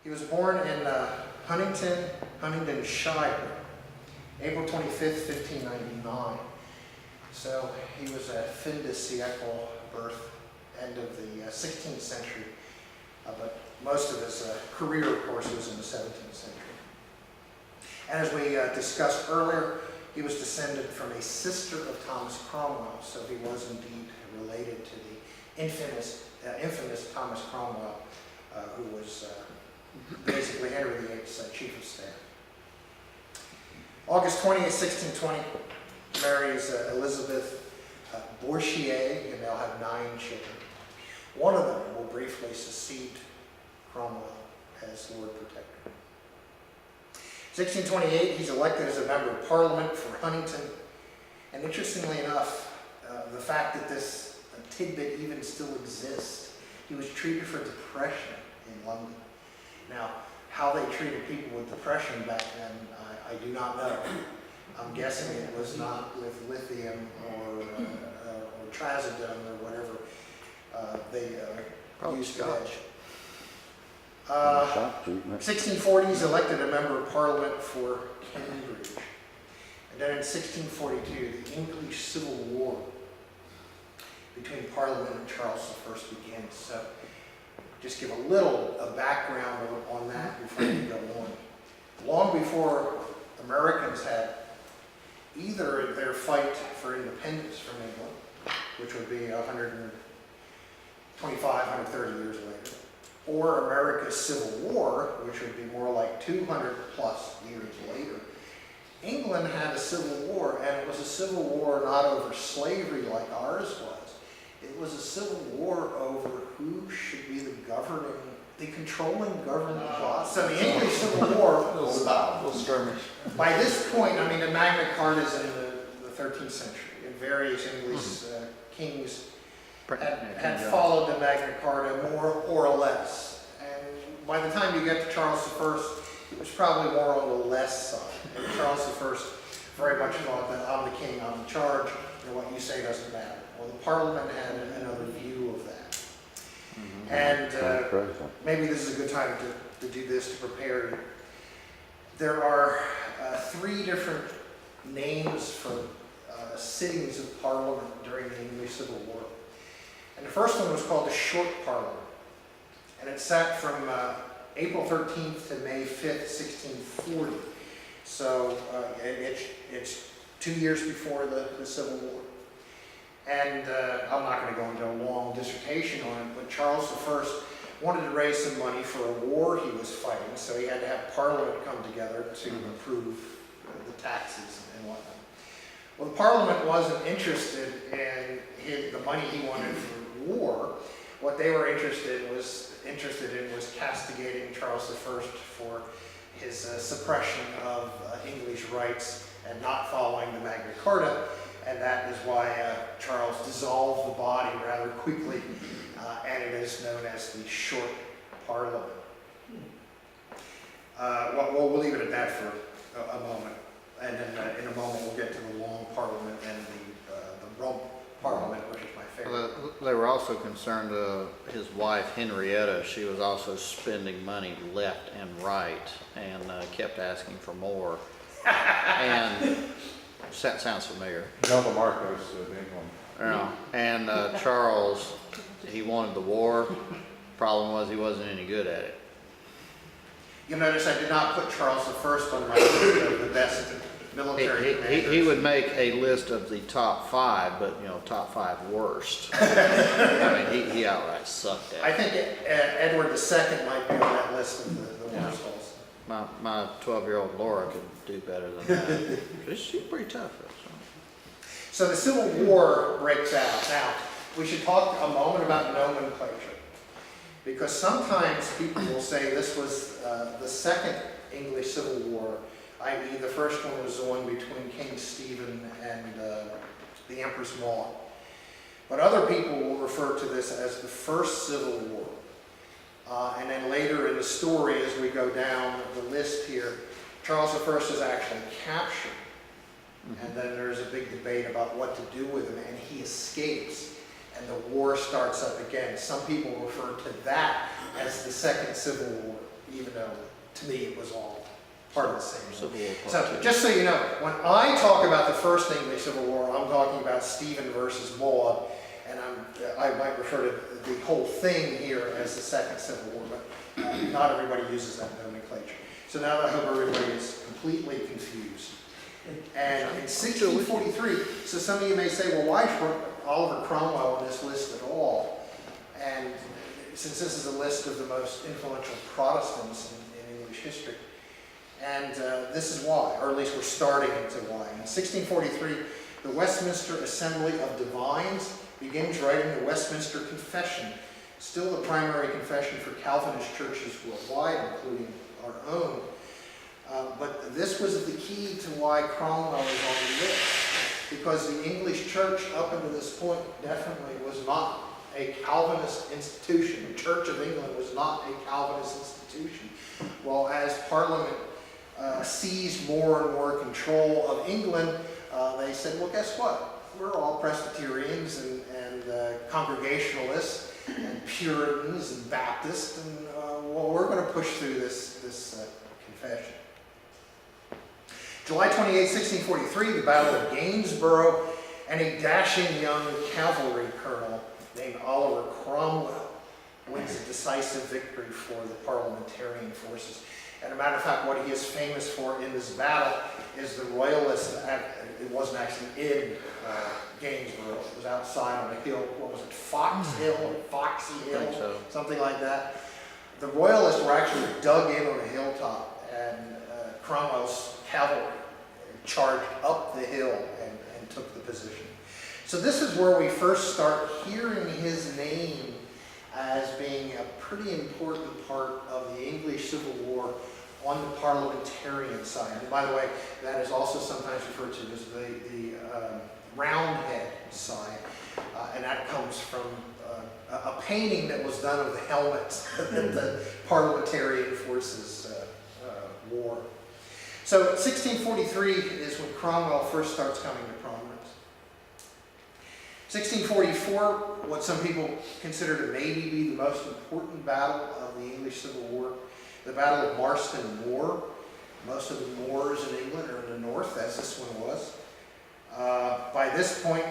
He was born in Huntingdonshire, April 25th, 1599. So he was a fin de siècle birth, end of the 16th century. But most of his career, of course, was in the 17th century. And as we discussed earlier, he was descended from a sister of Thomas Cromwell, so he was indeed related to the infamous Thomas Cromwell, who was basically Henry VIII's chief of staff. August 20th, 1620, marries Elizabeth Bourchier, and they'll have 9 children. One of them will briefly succeed Cromwell as Lord Protector. 1628, he's elected as a member of Parliament for Huntingdon. And interestingly enough, the fact that this tidbit even still exists, he was treated for depression in London. Now, how they treated people with depression back then, I do not know. I'm guessing it was not with lithium or trazodone or whatever they used to edge. 1640, he's elected a member of Parliament for Cambridge. And then in 1642, the English Civil War between Parliament and Charles I begins. So just give a little background on that before we go on. Long before Americans had either their fight for independence from England, which would be 125, 130 years later, or America's Civil War, which would be more like 200 plus years later, England had a civil war, and it was a civil war not over slavery like ours was. It was a civil war over who should be the controlling governing class. So the English Civil War, little skirmish. by this point, I mean, the Magna Carta is in the 13th century, and various English kings had followed the Magna Carta more or less. And by the time you get to Charles I, it was probably more on the less side. And Charles I very much thought that I'm the king, I'm in charge, and what you say doesn't matter. Well, the Parliament had another view of that. And maybe this is a good time to do this to prepare you. There are 3 different names for sittings of Parliament during the English Civil War. And the first one was called the Short Parliament. And it sat from April 13th to May 5th, 1640. So it's 2 years before the Civil War. And I'm not going to go into a long dissertation on it, but Charles I wanted to raise some money for a war he was fighting, so he had to have Parliament come together to approve the taxes and whatnot. Well, the Parliament wasn't interested in the money he wanted for war. What they were interested in was castigating Charles I for his suppression of English rights and not following the Magna Carta. And that is why Charles dissolved the body rather quickly, and it is known as the Short Parliament. We'll leave it at that for a moment, and then in a moment we'll get to the Long Parliament and the Rump Parliament, which is my favorite. Well, they were also concerned, his wife Henrietta, she was also spending money left and right, and kept asking for more. And that sounds familiar. Uncle Marcos, England. Yeah. And Charles, he wanted the war. Problem was he wasn't any good at it. You'll notice I did not put Charles I on my list of the best military commanders. He would make a list of the top 5, but top 5 worst. I mean, he outright sucked at it. I think Edward II might be on that list of the worst also. My 12-year-old Laura could do better than that. She's pretty tough. So the Civil War breaks out. Now, we should talk a moment about nomenclature, because sometimes people will say this was the Second English Civil War, i.e. the first one was the one between King Stephen and the Empress Maud. But other people will refer to this as the First Civil War. And then later in the story, as we go down the list here, Charles I is actually captured. And then there's a big debate about what to do with him, and he escapes, and the war starts up again. Some people refer to that as the Second Civil War, even though to me it was all part of the same war. Civil War So Part Two. just so you know, when I talk about the First English Civil War, I'm talking about Stephen versus Maud, and I might refer to the whole thing here as the Second Civil War, but not everybody uses that nomenclature. So now I hope everybody is completely confused. And in 1643, so some of you may say, well, why is Oliver Cromwell on this list at all? And since this is a list of the most influential Protestants in English history, and this is why, or at least we're starting into why. In 1643, the Westminster Assembly of Divines begins writing the Westminster Confession, still the primary confession for Calvinist churches worldwide, including our own. But this was the key to why Cromwell was on the list, because the English church up until this point definitely was not a Calvinist institution. The Church of England was not a Calvinist institution. Well, as Parliament seized more and more control of England, they said, well, guess what? We're all Presbyterians and Congregationalists and Puritans and Baptists, and well, we're going to push through this confession. July 28, 1643, the Battle of Gainsborough, and a dashing young cavalry colonel named Oliver Cromwell wins a decisive victory for the parliamentarian forces. And a matter of fact, what he is famous for in this battle is the royalists, it wasn't actually in Gainsborough, it was outside on a hill, what was it, Fox Hill, or Foxy Hill, I think so. something like that. The royalists were actually dug in on a hilltop, and Cromwell's cavalry charged up the hill and took the position. So this is where we first start hearing his name as being a pretty important part of the English Civil War on the parliamentarian side. And by the way, that is also sometimes referred to as the Roundhead side, and that comes from a painting that was done of the helmets that the parliamentarian forces wore. So 1643 is when Cromwell first starts coming to prominence. 1644, what some people consider to maybe be the most important battle of the English Civil War, the Battle of Marston Moor. Most of the moors in England are in the north, as this one was. By this point,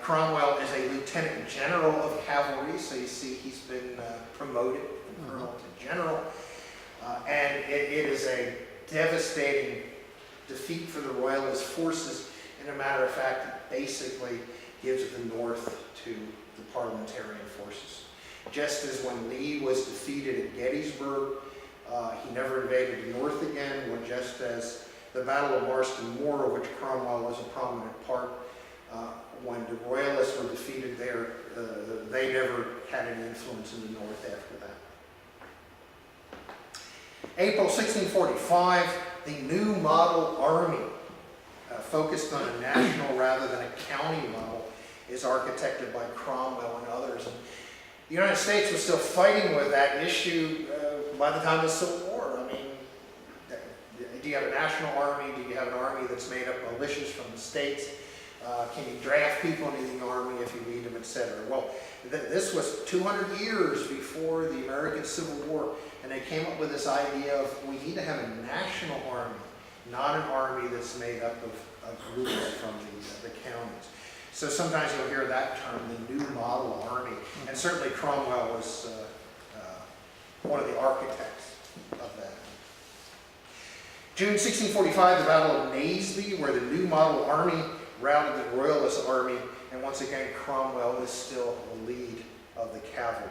Cromwell is a lieutenant general of cavalry, so you see he's been promoted from colonel to general. And it is a devastating defeat for the royalist forces. And a matter of fact, it basically gives the north to the parliamentarian forces. Just as when Lee was defeated at Gettysburg, he never invaded the north again, or just as the Battle of Marston Moor, of which Cromwell was a prominent part, when the royalists were defeated there, they never had any influence in the north after that. April 1645, the new model army, focused on a national rather than a county model, is architected by Cromwell and others. And the United States was still fighting with that issue by the time of the Civil War. I mean, do you have a national army? Do you have an army that's made up of militias from the states? Can you draft people into the army if you need them, etc.? Well, this was 200 years before the American Civil War, and they came up with this idea of we need to have a national army, not an army that's made up of groups from the counties. So sometimes you'll hear that term, the new model army, and certainly Cromwell was one of the architects of that. June 1645, the Battle of Naseby, where the new model army routed the royalist army, and once again Cromwell is still the lead of the cavalry.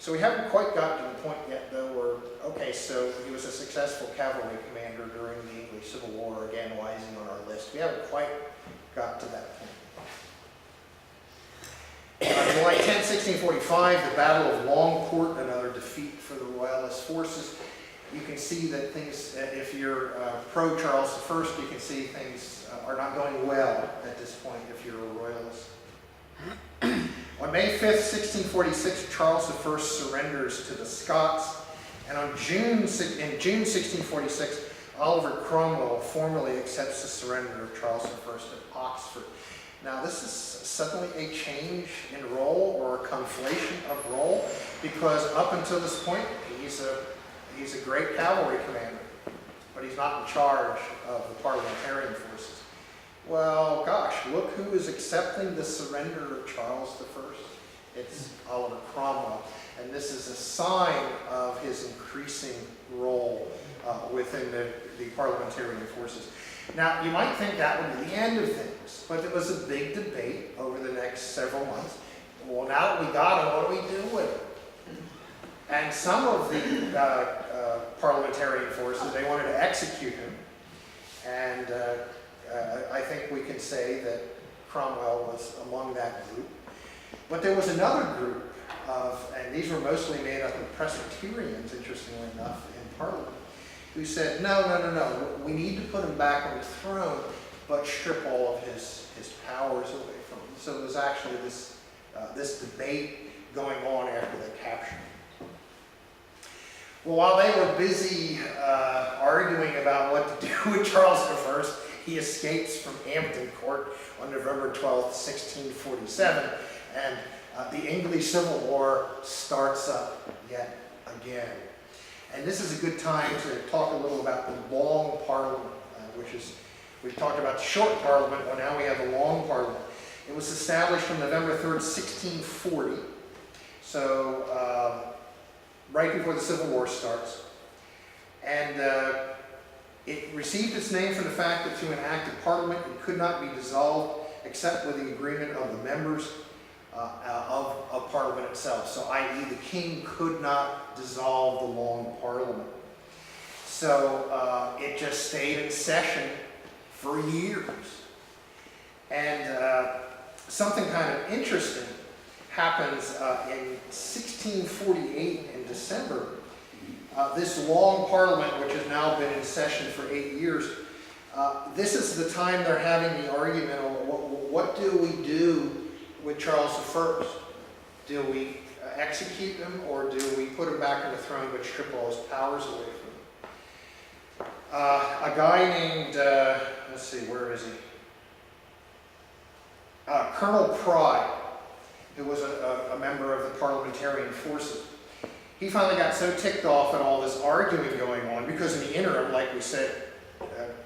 So we haven't quite got to the point yet, though, where, okay, so he was a successful cavalry commander during the English Civil War. Again, why is he on our list? We haven't quite got to that point. July 10, 1645, the Battle of Longport, another defeat for the royalist forces. You can see that things, if you're pro-Charles I, you can see things are not going well at this point if you're a royalist. On May 5th, 1646, Charles I surrenders to the Scots, and in June 1646, Oliver Cromwell formally accepts the surrender of Charles I at Oxford. Now, this is suddenly a change in role, or a conflation of role, because up until this point, he's a he's a great cavalry commander, but he's not in charge of the parliamentarian forces. Well, gosh, look who is accepting the surrender of Charles I. It's Oliver Cromwell. And this is a sign of his increasing role within the parliamentarian forces. Now, you might think that would be the end of things, but there was a big debate over the next several months. Well, now that we got him, what do we do with him? And some of the parliamentarian forces, they wanted to execute him. And I think we can say that Cromwell was among that group. But there was another group and these were mostly made up of Presbyterians, interestingly enough, in Parliament, who said, no, we need to put him back on the throne, but strip all of his powers away from him. So there was actually this debate going on after they captured him. Well, while they were busy arguing about what to do with Charles I, he escapes from Hampton Court on November 12th, 1647, and the English Civil War starts up yet again. And this is a good time to talk a little about the Long Parliament, which is, we've talked about the short Parliament, well now we have the Long Parliament. It was established on November 3rd, 1640, so right before the Civil War starts. And it received its name from the fact that through an act of Parliament it could not be dissolved except with the agreement of the members of Parliament itself. So i.e. the king could not dissolve the Long Parliament. So it just stayed in session for years. And something kind of interesting happens in 1648 in December. This Long Parliament, which has now been in session for 8 years, this is the time they're having the argument on what do we do with Charles I? Do we execute him, or do we put him back on the throne but strip all his powers away from him? A guy named, let's see, where is he? Colonel Pride, who was a member of the parliamentarian forces. He finally got so ticked off at all this arguing going on, because in the interim, like we said,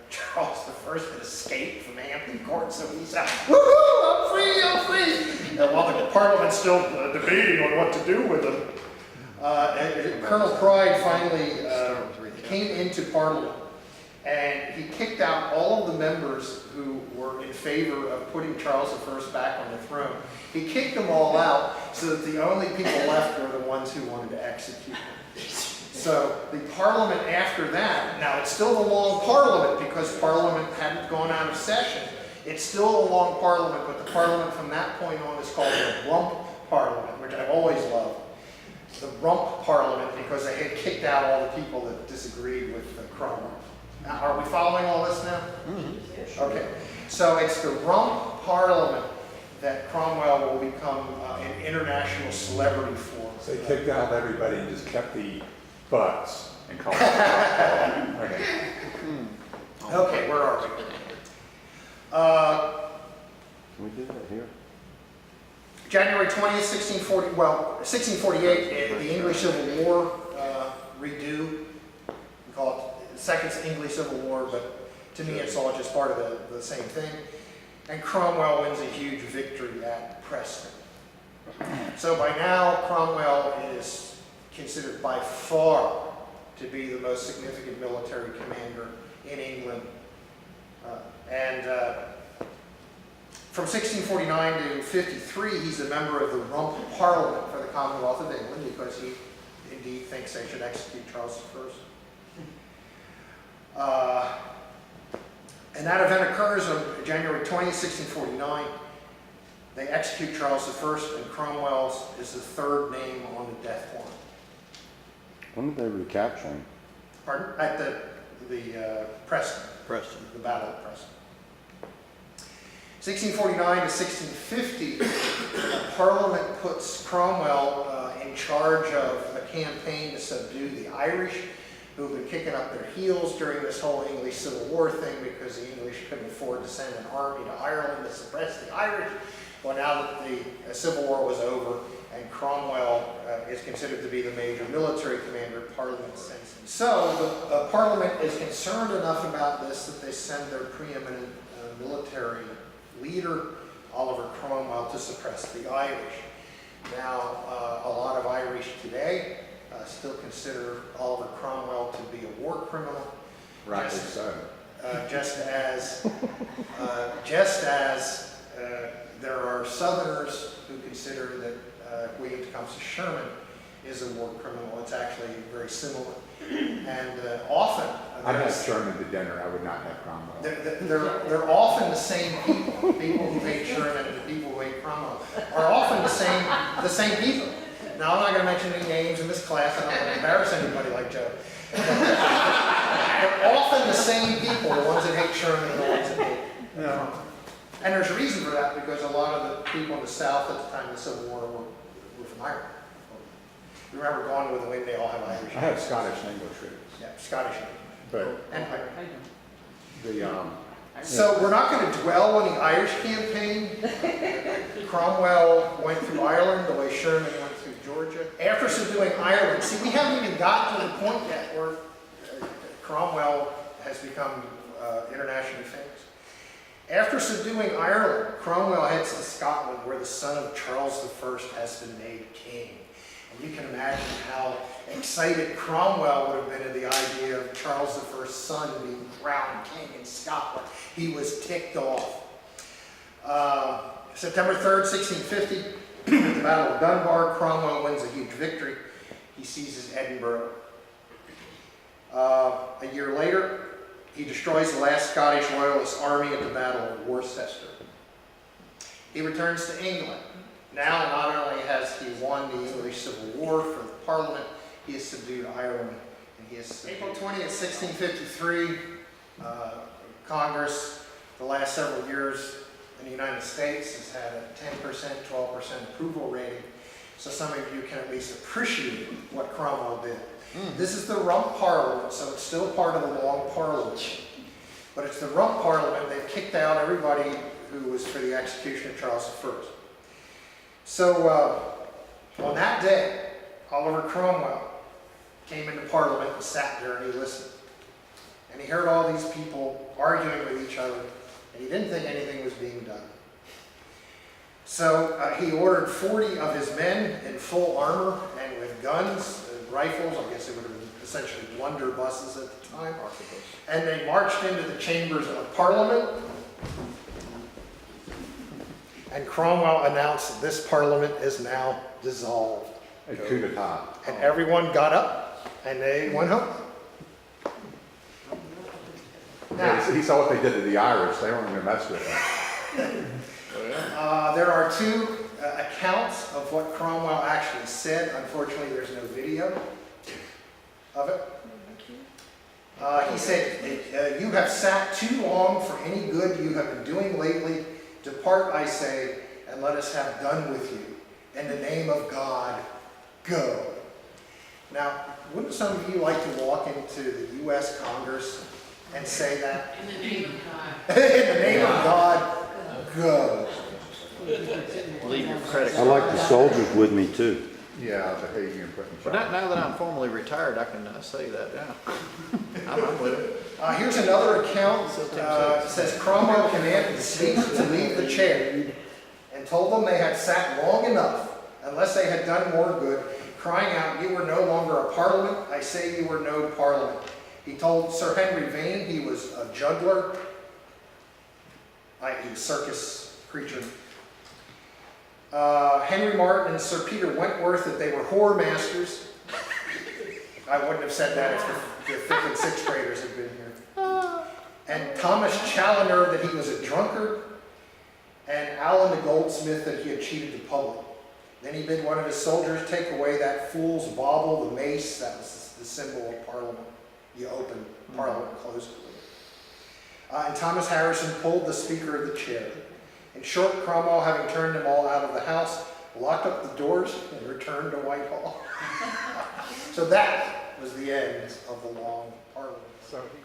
Charles I had escaped from Hampton Court, so he's out, woohoo, I'm free! And while the Parliament's still debating on what to do with him, Colonel Pride finally came into Parliament, and he kicked out all of the members who were in favor of putting Charles I back on the throne. He kicked them all out, so that the only people left were the ones who wanted to execute him. So the Parliament after that, now it's still the Long Parliament because Parliament hadn't gone out of session. It's still a Long Parliament, but the Parliament from that point on is called the Rump Parliament, which I've always loved. The Rump Parliament because they had kicked out all the people that disagreed with Cromwell. Now, are we following all this now? Mm-hmm. Okay, so it's the Rump Parliament that Cromwell will become an international celebrity for. So they kicked out everybody and just kept the butts and called it. Okay. Okay, where are we? Can we do that here? January 20th, 1648, the English Civil War redo. We call it the Second English Civil War, but to me it's all just part of the same thing. And Cromwell wins a huge victory at Preston. So by now, Cromwell is considered by far to be the most significant military commander in England. From 1649 to 53, he's a member of the Rump Parliament for the Commonwealth of England because he indeed thinks they should execute Charles I. And that event occurs on January 20th, 1649. They execute Charles I, and Cromwell is the third name on the death warrant. When did they recapture him? Pardon? At the Preston. Preston. The Battle of Preston. 1649 to 1650, Parliament puts Cromwell in charge of a campaign to subdue the Irish, who have been kicking up their heels during this whole English Civil War thing because the English couldn't afford to send an army to Ireland to suppress the Irish. Well, now that the Civil War was over, and Cromwell is considered to be the major military commander Parliament sends him. So the Parliament is concerned enough about this that they send their preeminent military leader, Oliver Cromwell, to suppress the Irish. Now, a lot of Irish today still consider Oliver Cromwell to be a war criminal. Rightly so. Just as there are Southerners who consider that William Tecumseh Sherman is a war criminal. It's actually very similar. And often... I'd have Sherman to dinner, I would not have Cromwell. They're often the same people. People who hate Sherman and the people who hate Cromwell are often the same people. Now, I'm not going to mention any names in this class. I don't want to embarrass anybody like Joe. They're often the same people, the ones that hate Sherman and the ones that hate Cromwell. And there's a reason for that, because a lot of the people in the South at the time of the Civil War were from Ireland. Remember, Gone with the Wind, they all have Irish I have Scottish and English roots, Yeah, Scottish but and Irish. the, So we're not going to dwell on the Irish campaign. Cromwell went through Ireland the way Sherman went through Georgia. After subduing Ireland, see, we haven't even gotten to the point yet where Cromwell has become internationally famous. After subduing Ireland, Cromwell heads to Scotland, where the son of Charles I has been made king. And you can imagine how excited Cromwell would have been at the idea of Charles I's son being crowned king in Scotland. He was ticked off. September 3rd, 1650, at the Battle of Dunbar, Cromwell wins a huge victory. He seizes Edinburgh. A year later, he destroys the last Scottish loyalist army at the Battle of Worcester. He returns to England. Now, not only has he won the English Civil War for the Parliament, he has subdued Ireland. And he has April 20th, 1653, Congress, the last several years in the United States, has had a 10%, 12% approval rating. So some of you can at least appreciate what Cromwell did. This is the Rump Parliament, so it's still part of the Long Parliament. But it's the Rump Parliament. They've kicked out everybody who was for the execution of Charles I. So on that day, Oliver Cromwell came into Parliament and sat there and he listened. And he heard all these people arguing with each other, and he didn't think anything was being done. So he ordered 40 of his men in full armor and with guns, rifles. I guess it would have been essentially blunderbusses at the time. And they marched into the chambers of Parliament. And Cromwell announced that this Parliament is now dissolved. a coup d'etat. And everyone got up and they went home. Now, He saw what they did to the Irish, they weren't gonna mess with that. there are two accounts of what Cromwell actually said. Unfortunately, there's no video of it. He said, "You have sat too long for any good you have been doing lately. Depart, I say, and let us have done with you. In the name of God, go." Now, wouldn't some of you like to walk into the U.S. Congress and say that? In the name of God. In the name of God, go. Leave your credit I card. like the soldiers with me too. Yeah, the Hague and put in But charge. now that I'm formally retired, I can say that, yeah. I'm with it. Here's another account. It says Cromwell commanded the states to leave the chair and told them they had sat long enough, unless they had done more good, crying out, "You were no longer a parliament. I say you were no parliament." He told Sir Henry Vane he was a juggler, i.e. circus creature. Henry Martin and Sir Peter Wentworth that they were whore masters. I wouldn't have said that if the 5th and 6th graders had been here. And Thomas Challoner that he was a drunkard, and Allen the goldsmith that he had cheated the public. Then he bid one of his soldiers take away that fool's bauble, the mace, that was the symbol of Parliament. You open Parliament and close it with it. And Thomas Harrison pulled the speaker of the chair. In short, Cromwell, having turned them all out of the house, locked up the doors and returned to Whitehall. So that was the end of the Long Parliament.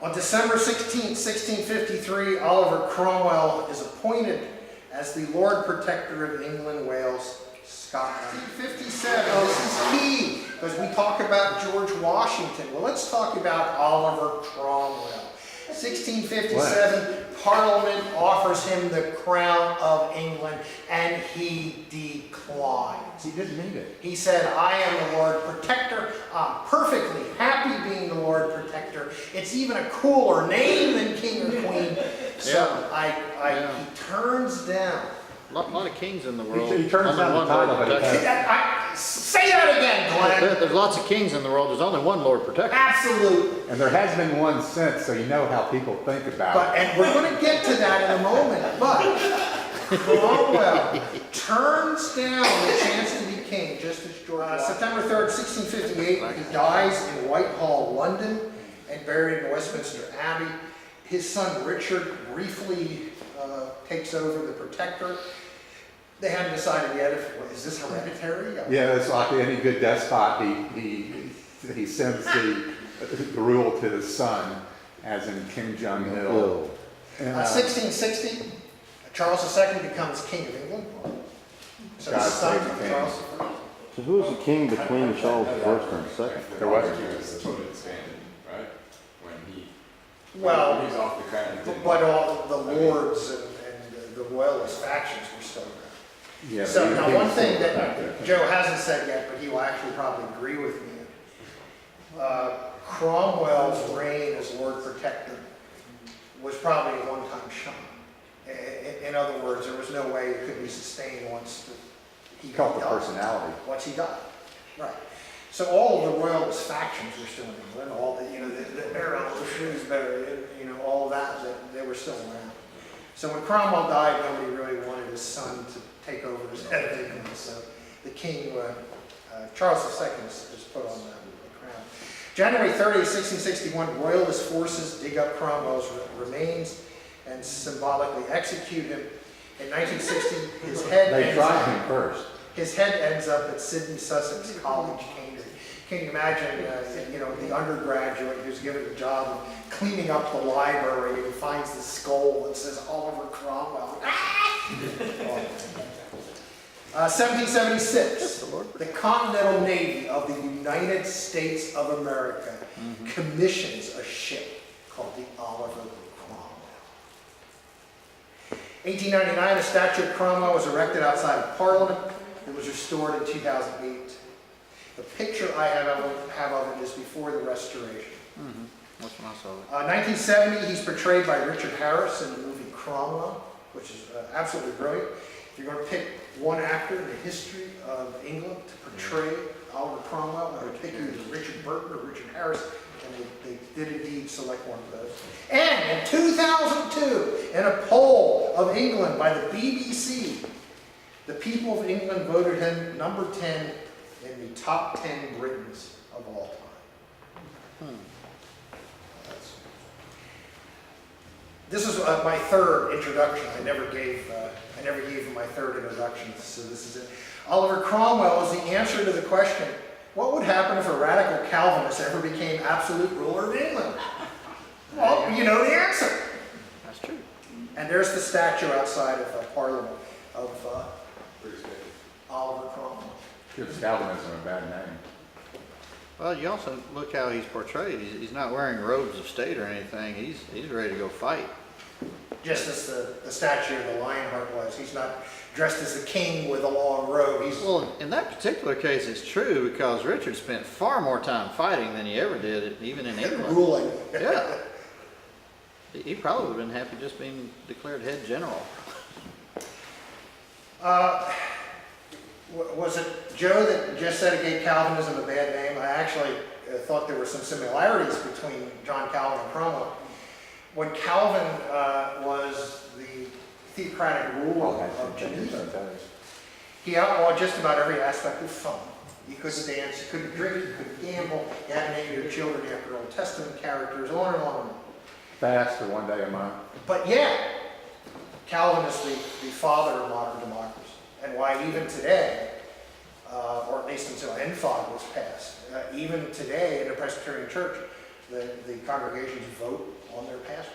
On December 16, 1653, Oliver Cromwell is appointed as the Lord Protector of England, Wales, Scotland. 57, this is key, because we talk about George Washington. Well, let's talk about Oliver Cromwell. 1657, Parliament offers him the crown of England, and he declines. He didn't need it. He said, I am the Lord Protector. I'm perfectly happy being the Lord Protector. It's even a cooler name than King or Queen. So he turns down. A lot of kings in the world. He turns Only down the one title, Lord but he Protector. Say that again, Glenn. There's lots of kings in the world. There's only one Lord Protector. Absolutely. And there has been one since, so you know how people think about it. And we're going to get to that in a moment. But Cromwell turns down the chance to be king, just as George. September 3rd, 1658, he dies in Whitehall, London, and buried in Westminster Abbey. His son Richard briefly takes over the protectorate. They hadn't decided yet if, is this hereditary? Yeah, it's like any good despot. He sends the rule to his son, as in King John Hill. 1660, Charles II becomes King of England. So his son, Charles I. So who was the king between Charles I and II? There wasn't. He was totally disbanded, right? When he Well, he's off the crown. but all the lords and the royalist factions were still around. Yeah, So but now he one was thing still that back there. Joe hasn't said yet, but he will actually probably agree with me. Cromwell's reign as Lord Protector was probably a one-time shot. In other words, there was no way it could be sustained once he He called the died. personality. Once he died, right. So all of the royalist factions were still in England. All the the Arrow, the Shrewsbury, all of that they were still around. So when Cromwell died, nobody really wanted his son to take over as head of England. So the king, Charles II, is put on the crown. January 30th, 1661, royalist forces dig up Cromwell's remains and symbolically execute him. In 1960, his head They ends tried up, him first. his head ends up at Sydney Sussex College, Cambridge. Can you imagine, the undergraduate who's given the job of cleaning up the library and he finds the skull that says Oliver Cromwell. 1776, the Continental Navy of the United States of America commissions a ship called the Oliver Cromwell. 1899, a statue of Cromwell was erected outside of Parliament. It was restored in 2008. The picture I have of it is before the restoration. That's when I saw it. 1970, he's portrayed by Richard Harris in the movie Cromwell, which is absolutely brilliant. If you're going to pick one actor in the history of England to portray Oliver Cromwell, I would pick either Richard Burton or Richard Harris, and they did indeed select one of those. And in 2002, in a poll of England by the BBC, the people of England voted him number 10 in the top 10 Britons of all time. This is my third introduction. I never gave him my third introduction, so this is it. Oliver Cromwell is the answer to the question, what would happen if a radical Calvinist ever became absolute ruler of England? Well, you know the answer. That's true. And there's the statue outside of Parliament of Oliver Cromwell. Gives Calvinism a bad name. Well, you also look how he's portrayed. He's not wearing robes of state or anything. He's ready to go fight. Just as the statue of the Lionheart was. He's not dressed as a king with a long robe. He's Well, in that particular case, it's true because Richard spent far more time fighting than he ever did, even in England. ruling. Yeah. He probably would have been happy just being declared head general. Was it Joe that just said it gave Calvinism a bad name? I actually thought there were some similarities between John Calvin and Cromwell. When Calvin was the theocratic ruler of Geneva, he outlawed just about every aspect of fun. You couldn't dance, you couldn't drink, you couldn't gamble, you had to name your children after Old Testament characters, on and on and on. Fast for one day a month. But yet, Calvin is the father of modern democracy. And why even today, or at least until N5 was passed, even today in the Presbyterian Church, the congregations vote on their pastors.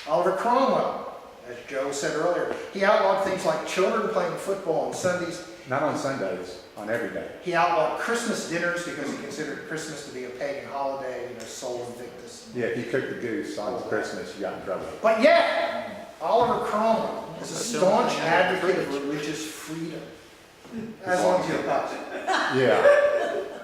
Oliver Cromwell as Joe said earlier. He outlawed things like children playing football on Sundays. Not on Sundays, on every day. He outlawed Christmas dinners because he considered Christmas to be a pagan holiday, Sol Invictus. Yeah, if you cooked the goose on Christmas, you got in trouble. But yet, Oliver Cromwell is a staunch advocate of religious freedom. As long as you're about it. Yeah.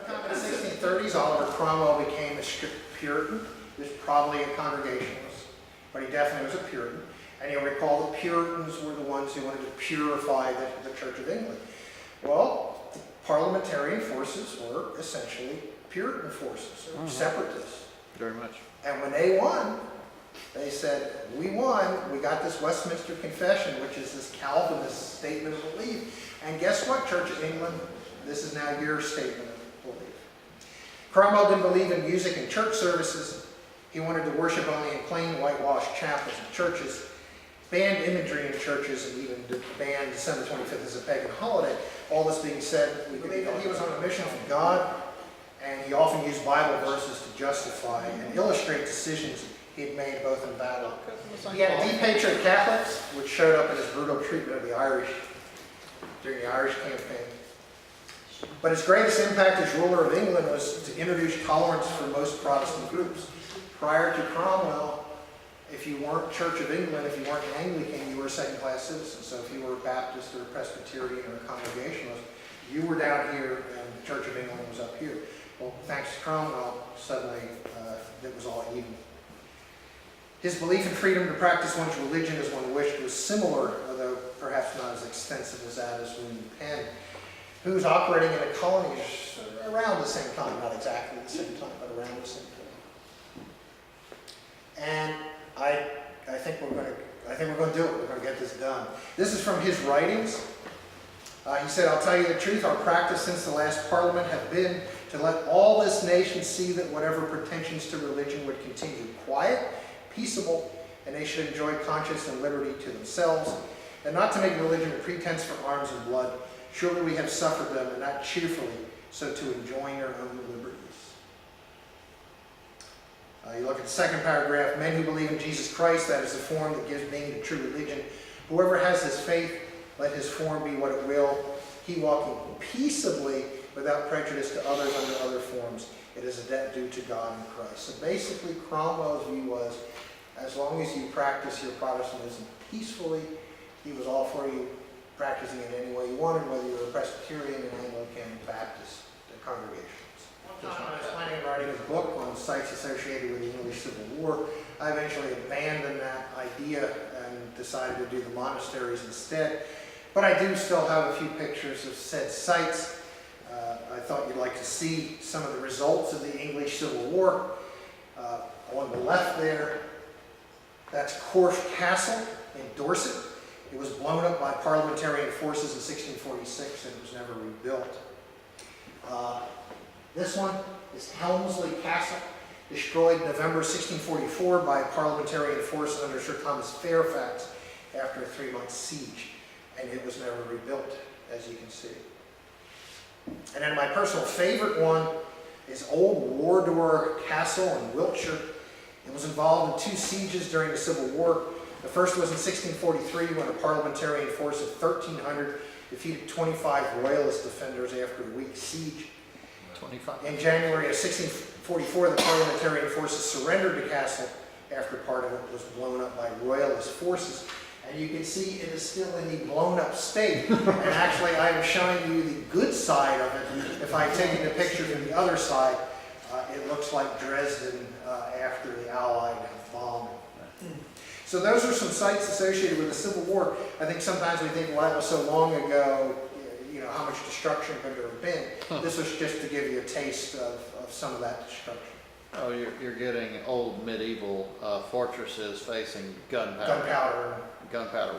In the 1630s, Oliver Cromwell became a strict Puritan. He was probably a Congregationalist, but he definitely was a Puritan. And you'll recall the Puritans were the ones who wanted to purify the Church of England. Well, the parliamentarian forces were essentially Puritan forces, or separatists. Very much. And when they won, they said, we won, we got this Westminster Confession, which is this Calvinist statement of belief. And guess what, Church of England? This is now your statement of belief. Cromwell didn't believe in music and church services. He wanted to worship only in plain whitewashed chapels and churches, banned imagery in churches, and even banned December 25th as a pagan holiday. All this being said, we believe that he was on a mission from God, and he often used Bible verses to justify and illustrate decisions he had made both in battle. He had a deep hatred of Catholics, which showed up in his brutal treatment of the Irish during the Irish campaign. But his greatest impact as ruler of England was to introduce tolerance for most Protestant groups. Prior to Cromwell, if you weren't Church of England, if you weren't Anglican, you were a second-class citizen. So if you were a Baptist or a Presbyterian or a Congregationalist, you were down here and the Church of England was up here. Well, thanks to Cromwell, suddenly it was all even. His belief in freedom to practice one's religion as one wished was similar, although perhaps not as extensive as that as William Penn, who was operating in a colony around the same time, not exactly the same time, but around the same time. And I think we're going to do it. We're going to get this done. This is from his writings. He said, "I'll tell you the truth. Our practice since the last Parliament have been to let all this nation see that whatever pretensions to religion would continue quiet, peaceable, and they should enjoy conscience and liberty to themselves, and not to make religion a pretense for arms and blood. Surely we have suffered them, and not cheerfully, so to enjoin their own liberties." You look at the second paragraph, "Men who believe in Jesus Christ, that is the form that gives being to true religion. Whoever has this faith, let his form be what it will. He walking peaceably without prejudice to others under other forms. It is a debt due to God in Christ." So basically, Cromwell's view was, as long as you practice your Protestantism peacefully, he was all for you practicing it any way you wanted, whether you were a Presbyterian, an Anglican, Baptist, congregations. One time I was planning on writing a book on sites associated with the English Civil War. I eventually abandoned that idea and decided to do the monasteries instead. But I do still have a few pictures of said sites. I thought you'd like to see some of the results of the English Civil War. On the left there, that's Corfe Castle in Dorset. It was blown up by parliamentarian forces in 1646 and was never rebuilt. This one is Helmsley Castle, destroyed November 1644 by a parliamentarian force under Sir Thomas Fairfax after a 3-month siege, and it was never rebuilt, as you can see. And then my personal favorite one is Old Wardour Castle in Wiltshire. It was involved in 2 sieges during the Civil War. The first was in 1643 when a parliamentarian force of 1,300 defeated 25 royalist defenders after a week siege. 25. In January of 1644, the parliamentarian forces surrendered the castle after part of it was blown up by royalist forces. And you can see it is still in the blown up state. And actually, I am showing you the good side of it. If I take the picture from the other side, it looks like Dresden after the Allied bombing. So those are some sites associated with the Civil War. I think sometimes we think, well, that was so long ago, you know, how much destruction could there have been? This was just to give you a taste of some of that destruction. Oh, you're getting old medieval fortresses facing gunpowder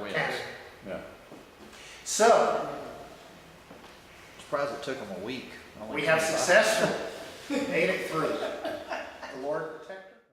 winds. Cannon. Yeah. So, Surprised it took them a week. we have successfully made it through. The Lord